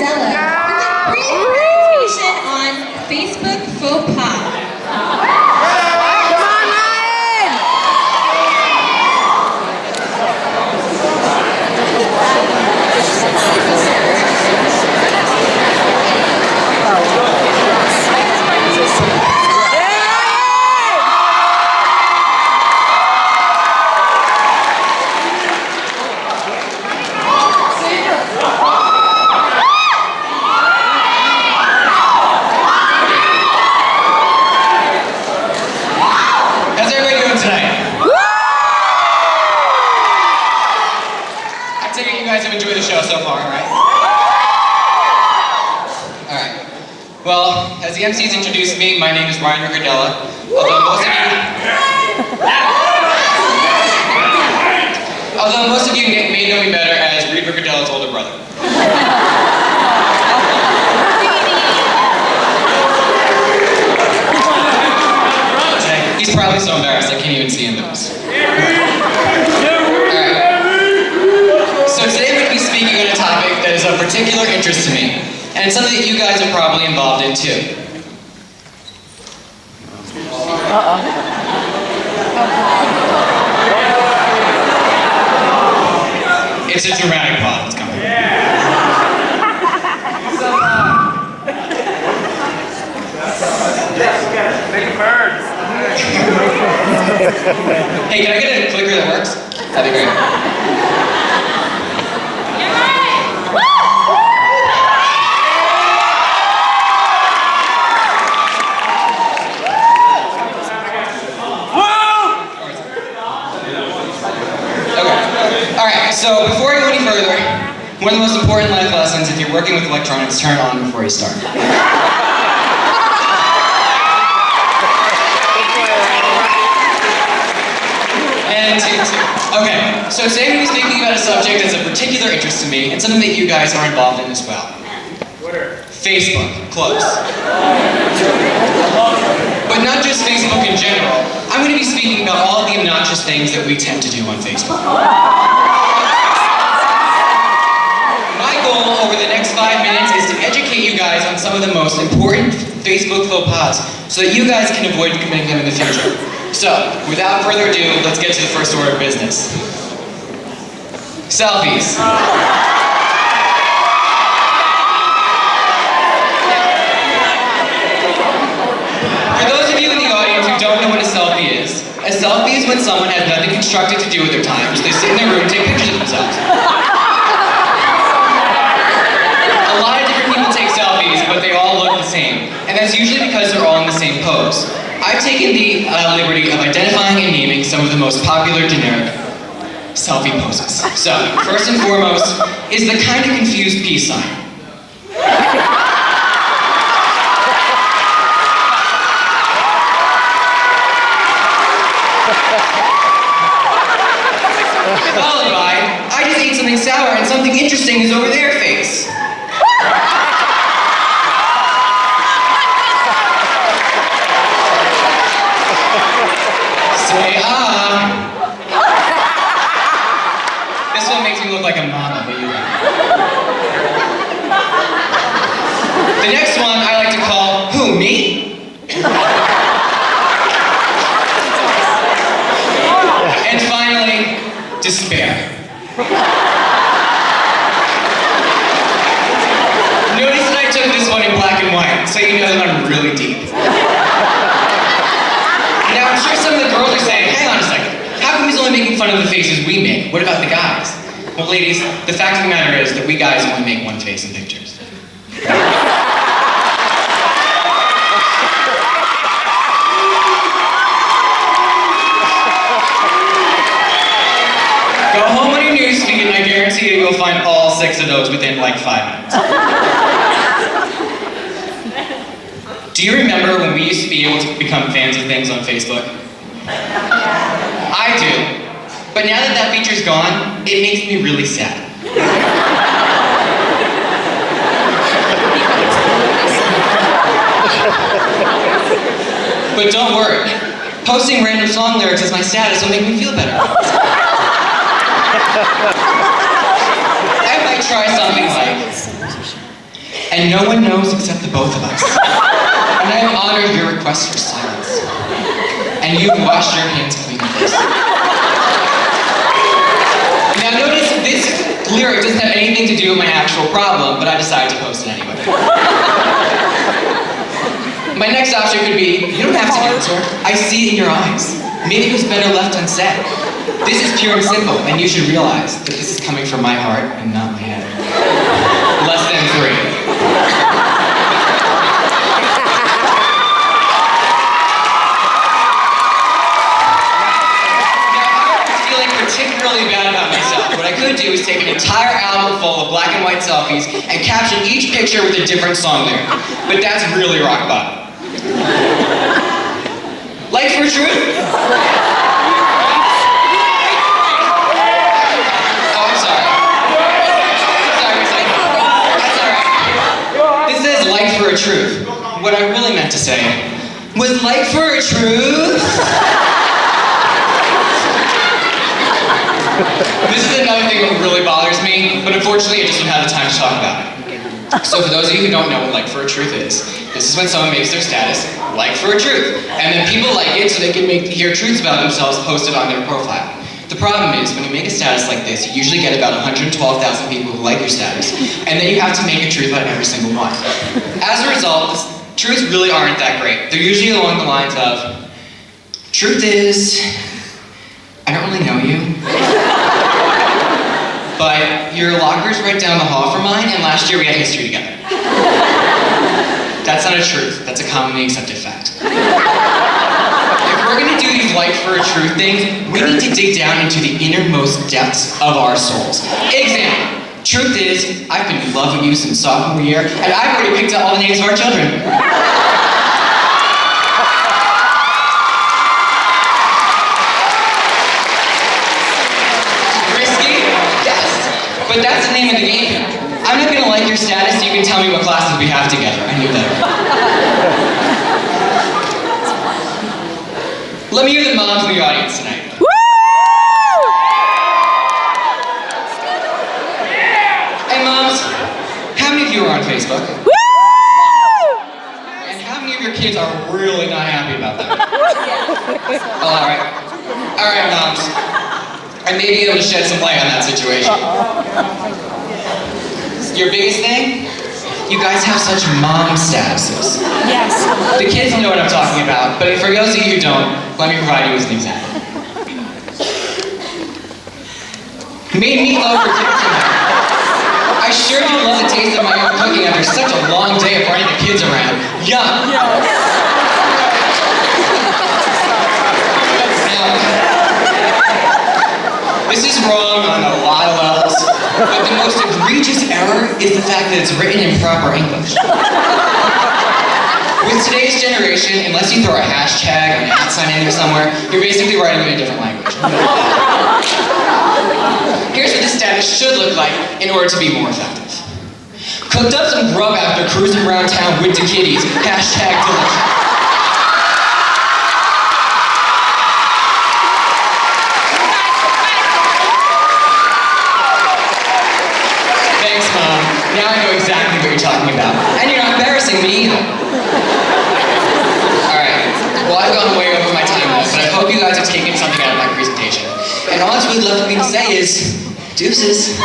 Gardella with a brief presentation on Facebook faux pas. Enjoy the show so far, right? Alright. Well, as the MC's introduced me, my name is Ryan Gardella. Although most of you may know me better as Reed Gardella's older brother. He's probably so embarrassed I can't even see him those. So today we're going to be speaking on a topic that is of particular interest to me, and it's something that you guys are probably involved in too. It's a dramatic pause, it's coming. Make a bird. Hey, can I get a clicker that works? That'd be great. So before I go any further, one of the most important life lessons if you're working with electronics, turn it on before you start. And okay, so today I'm going to be speaking about a subject that's of particular interest to me and something that you guys are involved in as well. Facebook, close. But not just Facebook in general. I'm going to be speaking about all of the obnoxious things that we tend to do on Facebook. Over the next 5 minutes is to educate you guys on some of the most important Facebook faux pas so that you guys can avoid committing them in the future. So, without further ado, let's get to the first order of business. Selfies. For those of you in the audience who don't know what a selfie is when someone has nothing constructive to do with their time, so they sit in their room and take pictures of themselves. A lot of different people take selfies, but they all look the same. And that's usually because they're all in the same pose. I've taken the liberty of identifying and naming some of the most popular generic selfie poses. So, first and foremost, is the kind of confused peace sign. Followed by, I just ate something sour and something interesting is over their face. Say This one makes me look like a model, but you know. The next one I like to call, who, me? And finally, despair. Notice that I took this one in black and white, so you know that I'm really deep. Now, I'm sure some of the girls are saying, hang on a second, how come he's only making fun of the faces we make? What about the guys? Well, ladies, the fact of the matter is that we guys only make one face in pictures. Go home on your newsfeed and I guarantee you you'll find all 6 of those within like 5 minutes. Do you remember when we used to be able to become fans of things on Facebook? I do. But now that that feature's gone, it makes me really sad. But don't worry. Posting random song lyrics as my status will make me feel better. I might try something like, and no one knows except the both of us. And I have honored your request for silence. And you've washed your hands clean of this. Now notice this lyric doesn't have anything to do with my actual problem, but I decided to post it anyway. My next option could be, you don't have to answer. I see it in your eyes. Maybe it was better left unsaid. This is pure and simple, and you should realize that this is coming from my heart and not my head. Less than 3. Particularly bad about myself. What I could do is take an entire album full of black and white selfies and caption each picture with a different song lyric. But that's really rock bottom. Like for truth? Oh, I'm sorry. That's alright. This says like for a truth. What I really meant to say was like for a truth. This is another thing that really bothers me, but unfortunately I just don't have the time to talk about it. So for those of you who don't know what like for a truth is, this is when someone makes their status like for a truth, and then people like it so they can hear truths about themselves posted on their profile. The problem is, when you make a status like this, you usually get about 112,000 people who like your status, and then you have to make a truth about every single one. As a result, truths really aren't that great. They're usually along the lines of, truth is, I don't really know you. But your locker's right down the hall from mine, and last year we had history together. That's not a truth. That's a commonly accepted fact. If we're gonna do these like for a truth things, we need to dig down into the innermost depths of our souls. Example. Truth is, I've been in love with you since sophomore year, and I've already picked out all the names of our children. But that's the name of the game here. I'm not gonna like your status so you can tell me what classes we have together. I knew that. Let me hear the moms in the audience tonight. Woo! Hey moms, how many of you are on Facebook? Woo! And how many of your kids are really not happy about that? Oh, alright. Alright moms. I may be able to shed some light on that situation. Your biggest thing? You guys have such mom statuses. Yes. The kids know what I'm talking about, but for those of you who don't, let me provide you with an example. Made meatloaf for dinner tonight. I sure do love the taste of my own cooking after such a long day of running the kids around. Yum! This is wrong on a lot of levels, but the most egregious error is the fact that it's written in proper English. With today's generation, unless you throw a hashtag or an @ sign in there somewhere, you're basically writing in a different language. Here's what this status should look like in order to be more effective. Cooked up some grub after cruising around town with the kiddies, hashtag delicious. Now I know exactly what you're talking about. And you're not embarrassing me either. Alright, well I've gone way over my time limit, but I hope you guys have taken something out of my presentation. And all that's really left for me to say is, deuces.